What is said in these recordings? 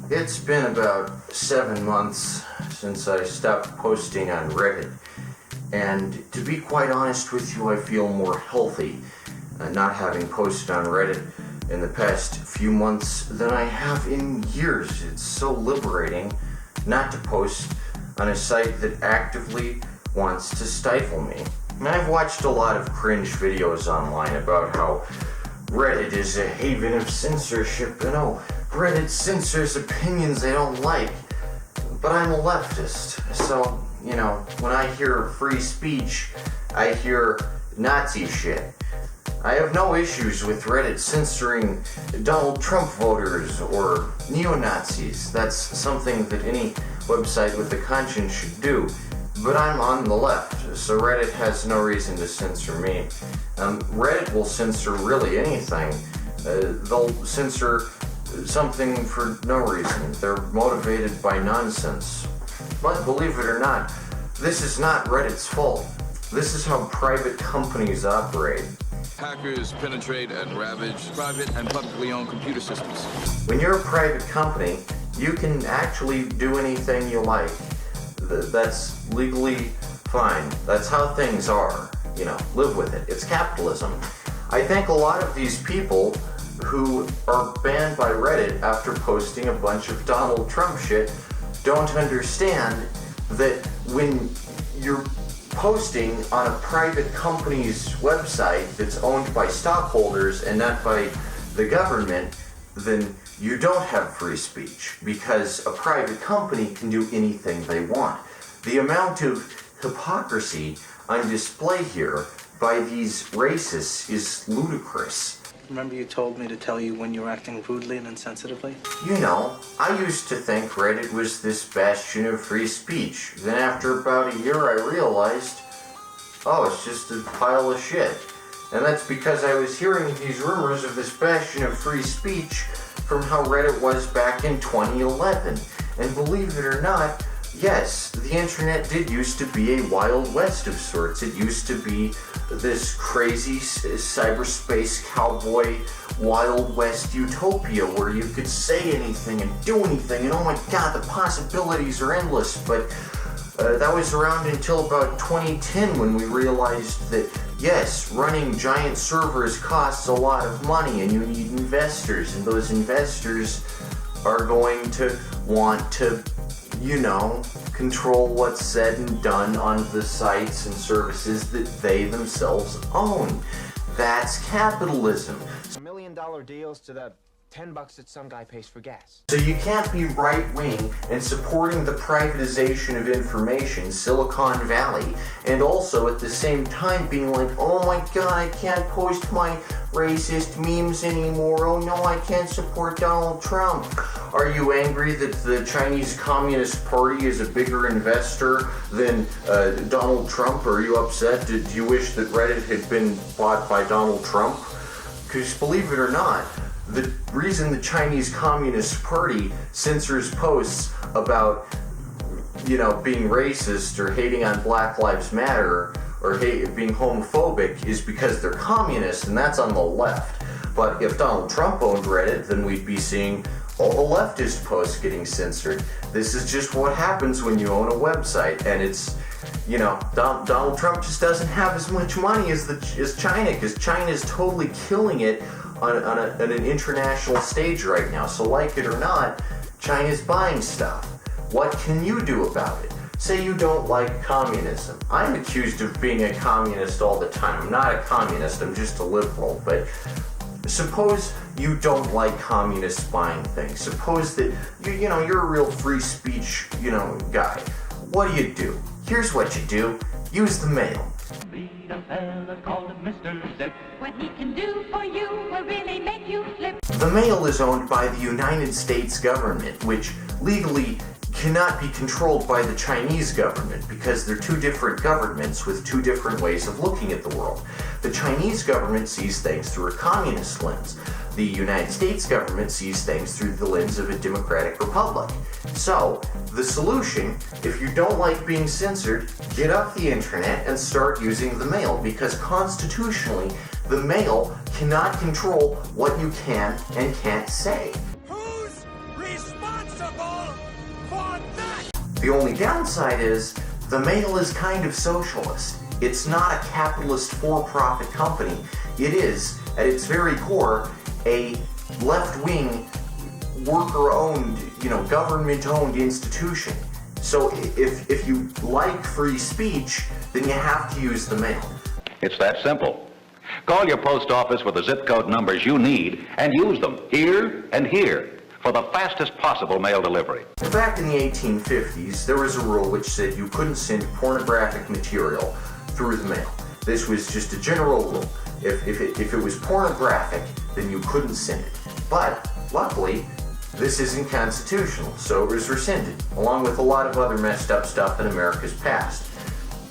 It's been about 7 months since I stopped posting on Reddit, and to be quite honest with you, I feel more healthy not having posted on Reddit in the past few months than I have in years. It's so liberating not to post on a site that actively wants to stifle me. And I've watched a lot of cringe videos online about how Reddit is a haven of censorship and Reddit censors opinions they don't like. But I'm a leftist, so, when I hear free speech, I hear Nazi shit. I have no issues with Reddit censoring Donald Trump voters or neo-Nazis. That's something that any website with a conscience should do. But I'm on the left, so Reddit has no reason to censor me. Reddit will censor really anything. They'll censor something for no reason. They're motivated by nonsense. But believe it or not, this is not Reddit's fault. This is how private companies operate. Hackers penetrate and ravage private and publicly owned computer systems. When you're a private company, you can actually do anything you like. That's legally fine. That's how things are. Live with it. It's capitalism. I think a lot of these people who are banned by Reddit after posting a bunch of Donald Trump shit don't understand that when you're posting on a private company's website that's owned by stockholders and not by the government, then you don't have free speech because a private company can do anything they want. The amount of hypocrisy on display here by these racists is ludicrous. Remember you told me to tell you when you were acting rudely and insensitively? I used to think Reddit was this bastion of free speech. Then after about a year I realized, it's just a pile of shit. And that's because I was hearing these rumors of this bastion of free speech from how Reddit was back in 2011. And believe it or not, yes, the internet did used to be a Wild West of sorts. It used to be this crazy cyberspace cowboy Wild West utopia where you could say anything and do anything, and oh my god, the possibilities are endless. But that was around until about 2010 when we realized that, yes, running giant servers costs a lot of money and you need investors, and those investors are going to want to control what's said and done on the sites and services that they themselves own. That's capitalism. $1 million deals to the $10 that some guy pays for gas. So you can't be right-wing and supporting the privatization of information, Silicon Valley, and also at the same time being like, oh my god, I can't post my racist memes anymore. Oh no, I can't support Donald Trump. Are you angry that the Chinese Communist Party is a bigger investor than Donald Trump? Are you upset? Do you wish that Reddit had been bought by Donald Trump? Because believe it or not, the reason the Chinese Communist Party censors posts about, being racist or hating on Black Lives Matter or being homophobic is because they're communist, and that's on the left. But if Donald Trump owned Reddit, then we'd be seeing all the leftist posts getting censored. This is just what happens when you own a website, and it's, Donald Trump just doesn't have as much money as China, because China is totally killing it on an international stage right now. So like it or not, China's buying stuff. What can you do about it? Say you don't like communism. I'm accused of being a communist all the time. I'm not a communist, I'm just a liberal. But suppose you don't like communists buying things. Suppose that you're a real free speech, guy. What do? Here's what you do. Use the mail. Meet a fella called Mr. Zip. What he can do for you will really make you flip. The mail is owned by the United States government, which legally cannot be controlled by the Chinese government because they're two different governments with two different ways of looking at the world. The Chinese government sees things through a communist lens. The United States government sees things through the lens of a democratic republic. So, the solution, if you don't like being censored, get off the internet and start using the mail, because constitutionally, the mail cannot control what you can and can't say. Who's responsible? The only downside is the mail is kind of socialist. It's not a capitalist for-profit company. It is, at its very core, a left-wing, worker-owned, government-owned institution. So if you like free speech, then you have to use the mail. It's that simple. Call your post office with the zip code numbers you need and use them here and here for the fastest possible mail delivery. Back in the 1850s, there was a rule which said you couldn't send pornographic material through the mail. This was just a general rule. If it was pornographic, then you couldn't send it. But luckily, this isn't constitutional, so it was rescinded, along with a lot of other messed up stuff in America's past.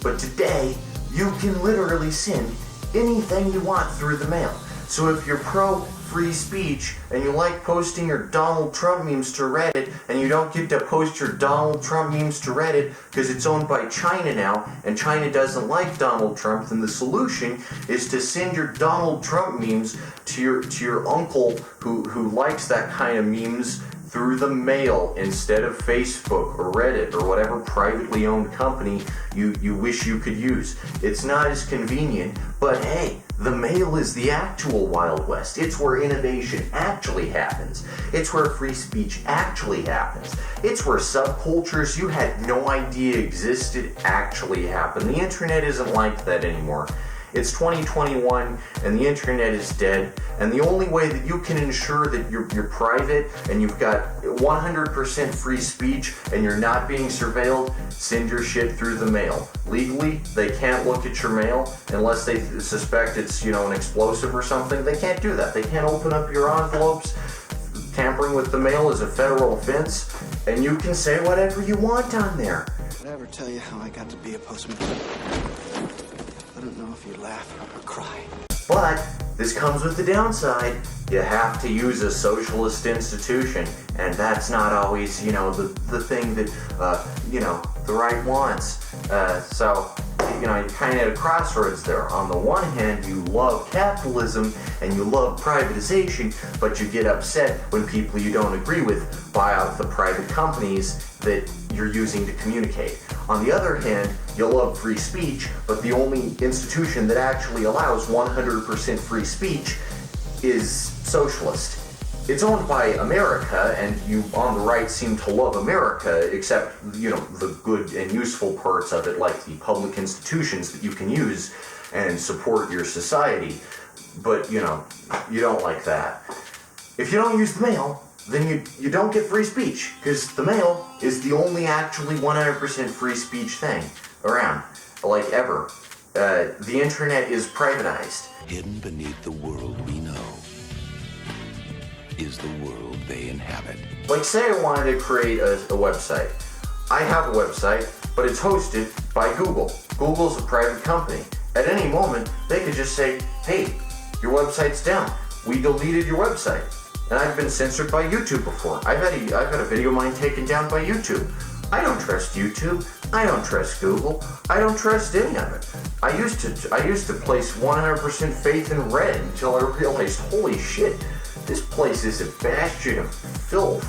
But today, you can literally send anything you want through the mail. So if you're pro-free speech and you like posting your Donald Trump memes to Reddit, and you don't get to post your Donald Trump memes to Reddit because it's owned by China now, and China doesn't like Donald Trump, then the solution is to send your Donald Trump memes to your uncle who likes that kind of memes through the mail instead of Facebook or Reddit or whatever privately owned company you wish you could use. It's not as convenient, but hey, the mail is the actual Wild West. It's where innovation actually happens. It's where free speech actually happens. It's where subcultures you had no idea existed actually happen. The internet isn't like that anymore. It's 2021 and the internet is dead, and the only way that you can ensure that you're private and you've got 100% free speech and you're not being surveilled, send your shit through the mail. Legally, they can't look at your mail unless they suspect it's, an explosive or something. They can't do that. They can't open up your envelopes. Tampering with the mail is a federal offense, and you can say whatever you want on there. Did I ever tell you how I got to be a postman? I don't know if you laugh or cry. But this comes with the downside. You have to use a socialist institution, and that's not always, the thing that, the right wants. So you're kind of at a crossroads there. On the one hand, you love capitalism and you love privatization, but you get upset when people you don't agree with buy out the private companies that you're using to communicate. On the other hand, you love free speech, but the only institution that actually allows 100% free speech is socialist. It's owned by America, and you on the right seem to love America, except, the good and useful parts of it, like the public institutions that you can use and support your society. But, you don't like that. If you don't use the mail, then you don't get free speech, because the mail is the only actually 100% free speech thing around, like ever. The internet is privatized. Hidden beneath the world we know is the world they inhabit. Like, say I wanted to create a website. I have a website, but it's hosted by Google. Google's a private company. At any moment, they could just say, hey, your website's down. We deleted your website. And I've been censored by YouTube before. I've had a video of mine taken down by YouTube. I don't trust YouTube. I don't trust Google. I don't trust any of it. I used to place 100% faith in Reddit until I realized, holy shit, this place is a bastion of filth.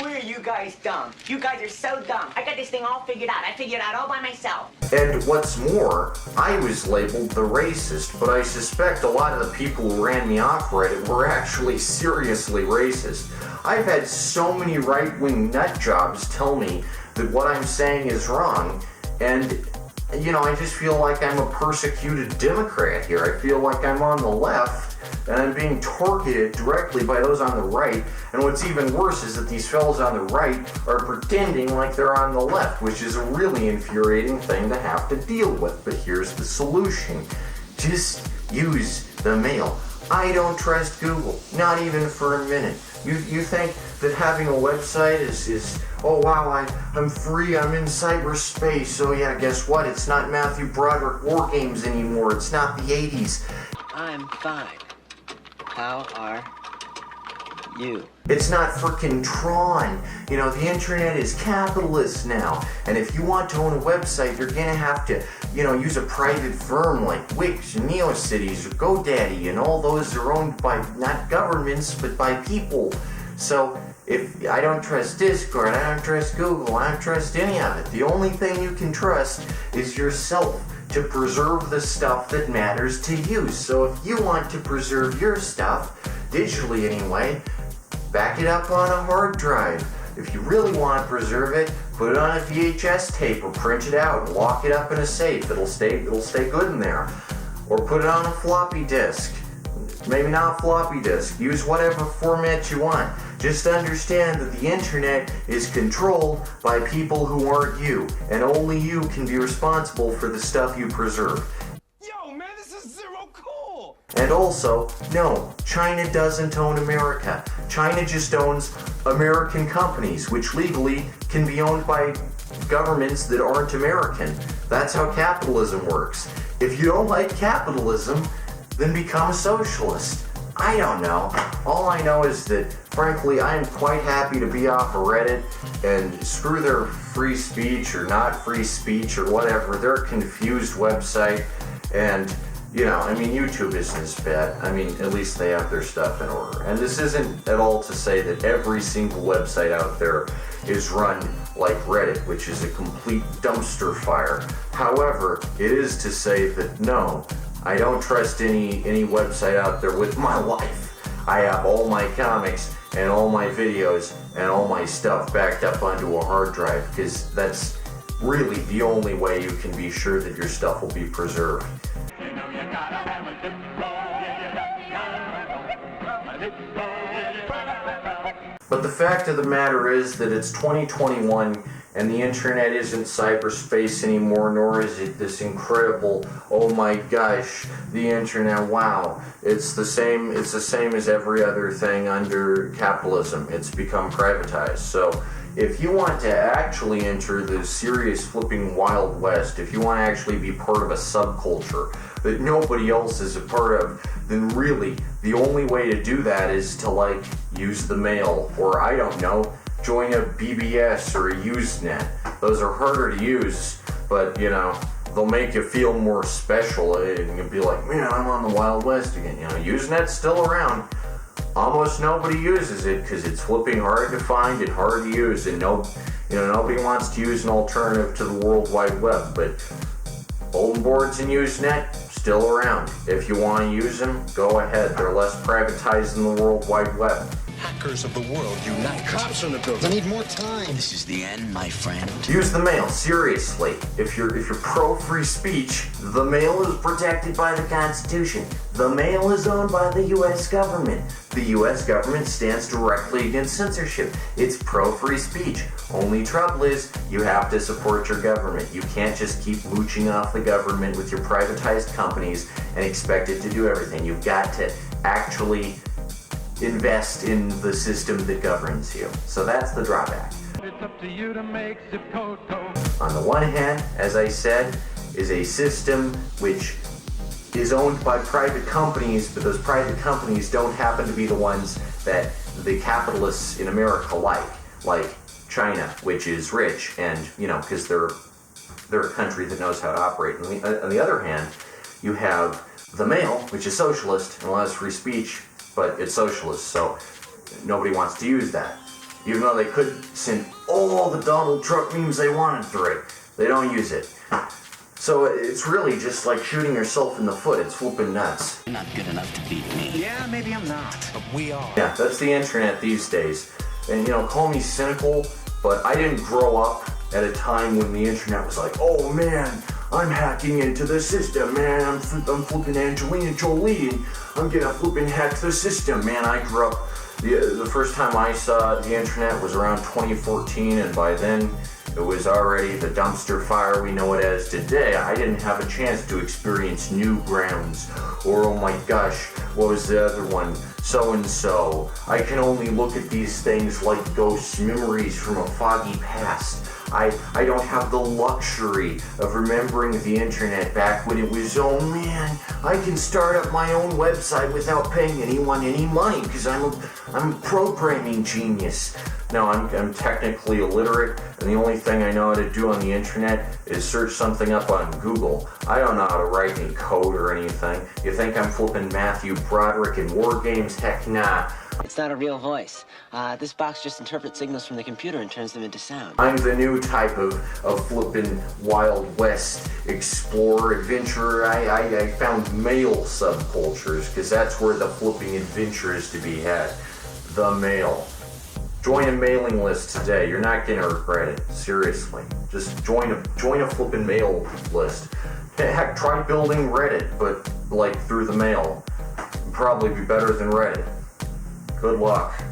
Where are you guys dumb? You guys are so dumb. I got this thing all figured out. I figured it out all by myself. And what's more, I was labeled the racist, but I suspect a lot of the people who ran me off Reddit were actually seriously racist. I've had so many right-wing nut jobs tell me that what I'm saying is wrong, and I just feel like I'm a persecuted Democrat here. I feel like I'm on the left, and I'm being targeted directly by those on the right. And what's even worse is that these fellows on the right are pretending like they're on the left, which is a really infuriating thing to have to deal with. But here's the solution. Just use the mail. I don't trust Google, not even for a minute. You think that having a website is oh wow, I'm free, I'm in cyberspace. Oh yeah, guess what? It's not Matthew Broderick War Games anymore. It's not the 80s. I'm fine. How are you? It's not frickin' Tron. The internet is capitalist now. And if you want to own a website, you're gonna have to, use a private firm like Wix, NeoCities, or GoDaddy, and all those are owned by not governments, but by people. So if I don't trust Discord, I don't trust Google, I don't trust any of it. The only thing you can trust is yourself to preserve the stuff that matters to you. So if you want to preserve your stuff, digitally anyway, back it up on a hard drive. If you really want to preserve it, put it on a VHS tape or print it out and lock it up in a safe. It'll stay good in there. Or put it on a floppy disk. Maybe not a floppy disk. Use whatever format you want. Just understand that the internet is controlled by people who aren't you, and only you can be responsible for the stuff you preserve. Yo, man, this is zero cool! And also, no, China doesn't own America. China just owns American companies, which legally can be owned by governments that aren't American. That's how capitalism works. If you don't like capitalism, then become a socialist. I don't know. All I know is that, frankly, I am quite happy to be off of Reddit, and screw their free speech or not free speech or whatever. They're a confused website, and, you know, I mean, YouTube isn't as bad. I mean, at least they have their stuff in order. And this isn't at all to say that every single website out there is run like Reddit, which is a complete dumpster fire. However, it is to say that no, I don't trust any website out there with my life. I have all my comics and all my videos and all my stuff backed up onto a hard drive, because that's really the only way you can be sure that your stuff will be preserved. But the fact of the matter is that it's 2021 and the internet isn't cyberspace anymore, nor is it this incredible, oh my gosh, the internet, wow. It's the same as every other thing under capitalism. It's become privatized. So if you want to actually enter the serious flipping Wild West, if you want to actually be part of a subculture that nobody else is a part of, then really the only way to do that is to, like, use the mail, or I don't know, join a BBS or a Usenet. Those are harder to use, but, you know, they'll make you feel more special, and you'll be like, man, I'm on the Wild West again. You know, Usenet's still around. Almost nobody uses it because it's flipping hard to find and hard to use, and nobody wants to use an alternative to the World Wide Web. But bulletin boards and Usenet, still around. If you want to use them, go ahead. They're less privatized than the World Wide Web. Hackers of the world unite. Cops in the building. I need more time. This is the end, my friend. Use the mail, seriously. If you're pro free speech, the mail is protected by the Constitution. The mail is owned by the U.S. government. The U.S. government stands directly against censorship. It's pro free speech. Only trouble is, you have to support your government. You can't just keep mooching off the government with your privatized companies and expect it to do everything. You've got to actually invest in the system that governs you. So that's the drawback. It's up to you to make zip code go. On the one hand, as I said, is a system which is owned by private companies, but those private companies don't happen to be the ones that the capitalists in America like China, which is rich, and, you know, because they're a country that knows how to operate. On the other hand, you have the mail, which is socialist and allows free speech, but it's socialist, so nobody wants to use that. Even though they could send all the Donald Trump memes they wanted through it, they don't use it. So it's really just like shooting yourself in the foot. It's flipping nuts. You're not good enough to beat me. Yeah, maybe I'm not. But we are. Yeah, that's the internet these days. And, you know, call me cynical, but I didn't grow up at a time when the internet was like, oh man, I'm hacking into the system, man. I'm flipping Angelina Jolie, and I'm gonna flipping hack the system, man. I grew up, the first time I saw the internet was around 2014, and by then it was already the dumpster fire we know it as today. I didn't have a chance to experience Newgrounds, or oh my gosh, what was the other one? So-and-so. I can only look at these things like ghost memories from a foggy past. I don't have the luxury of remembering the internet back when it was, oh man, I can start up my own website without paying anyone any money because I'm a programming genius. No, I'm technically illiterate, and the only thing I know how to do on the internet is search something up on Google. I don't know how to write any code or anything. You think I'm flipping Matthew Broderick in War Games? Heck nah. It's not a real voice. This box just interprets signals from the computer and turns them into sound. I'm the new type of flippin' Wild West explorer, adventurer. I found male subcultures, because that's where the flipping adventure is to be had. The mail. Join a mailing list today. You're not gonna regret it. Seriously. Just join a flippin' mail list. Heck, try building Reddit, but like through the mail. It'd probably be better than Reddit. Good luck.